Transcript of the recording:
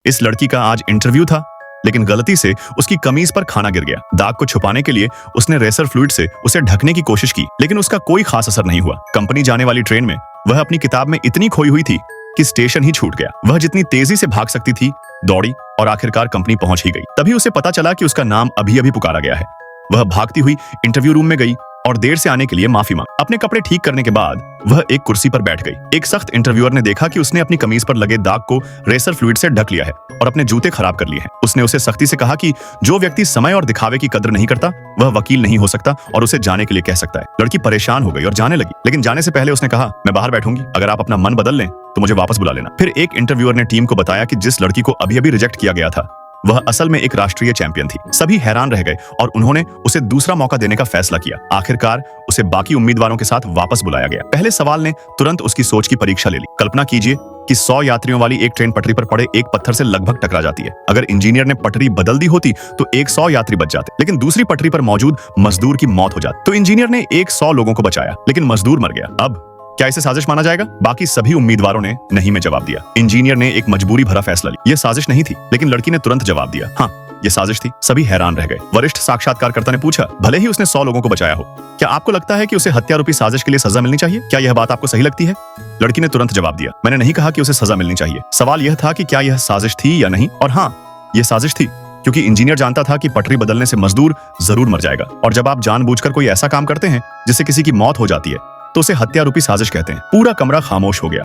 इस लड़की का आज इंटरव्यू था, लेकिन गलती से उसकी कमीज पर खाना गिर गया। दाग को छुपाने के लिए उसने रेसर फ्लूइड से उसे ढकने की कोशिश की, लेकिन उसका कोई खास असर नहीं हुआ। कंपनी जाने वाली ट्रेन में वह अपनी किताब में इतनी खोई हुई थी कि स्टेशन ही छूट गया। वह जितनी तेजी से भाग सकती थी दौड़ी और आखिरकार कंपनी पहुंच ही गई। तभी उसे पता चला कि उसका नाम अभी अभी पुकारा गया है। वह भागती हुई इंटरव्यू रूम में गई और देर से आने के लिए माफी मांगी। अपने कपड़े ठीक करने के बाद वह एक कुर्सी पर बैठ गई। एक सख्त इंटरव्यूअर ने देखा कि उसने अपनी कमीज पर लगे दाग को रेसर फ्लूइड से ढक लिया है और अपने जूते खराब कर लिए हैं। उसने उसे सख्ती से कहा कि जो व्यक्ति समय और दिखावे की कदर नहीं करता वह वकील नहीं हो सकता और उसे जाने के लिए कह सकता है। लड़की परेशान हो गई और जाने लगी, लेकिन जाने से पहले उसने कहा, मैं बाहर बैठूंगी, अगर आप अपना मन बदल लें तो मुझे वापस बुला लेना। फिर एक इंटरव्यूअर ने टीम को बताया कि जिस लड़की को अभी अभी रिजेक्ट किया गया था वह असल में एक राष्ट्रीय चैंपियन थी। सभी हैरान रह गए और उन्होंने उसे दूसरा मौका देने का फैसला किया। आखिरकार उसे बाकी उम्मीदवारों के साथ वापस बुलाया गया। पहले सवाल ने तुरंत उसकी सोच की परीक्षा ले ली। कल्पना कीजिए कि 100 यात्रियों वाली एक ट्रेन पटरी पर पड़े एक पत्थर से लगभग टकरा जाती है। अगर इंजीनियर ने पटरी बदल दी होती तो 100 यात्री बच जाते, लेकिन दूसरी पटरी पर मौजूद मजदूर की मौत हो जाती। तो इंजीनियर ने 100 लोगों को बचाया, लेकिन मजदूर मर गया। अब क्या इसे साजिश माना जाएगा? बाकी सभी उम्मीदवारों ने नहीं में जवाब दिया। इंजीनियर ने एक मजबूरी भरा फैसला लिया। यह साजिश नहीं थी, लेकिन लड़की ने तुरंत जवाब दिया, हाँ ये साजिश थी। सभी हैरान रह गए। वरिष्ठ साक्षात्कारकर्ता ने पूछा, भले ही उसने 100 लोगों को बचाया हो, क्या आपको लगता है कि उसे हत्या रूपी साजिश के लिए सजा मिलनी चाहिए? क्या यह बात आपको सही लगती है? लड़की ने तुरंत जवाब दिया, मैंने नहीं कहा कि उसे सजा मिलनी चाहिए। सवाल यह था कि क्या यह साजिश थी या नहीं, और हाँ यह साजिश थी, क्योंकि इंजीनियर जानता था कि पटरी बदलने से मजदूर जरूर मर जाएगा, और जब आप जानबूझकर कोई ऐसा काम करते हैं जिससे किसी की मौत हो जाती है तो उसे हत्या रूपी साजिश कहते हैं। पूरा कमरा खामोश हो गया।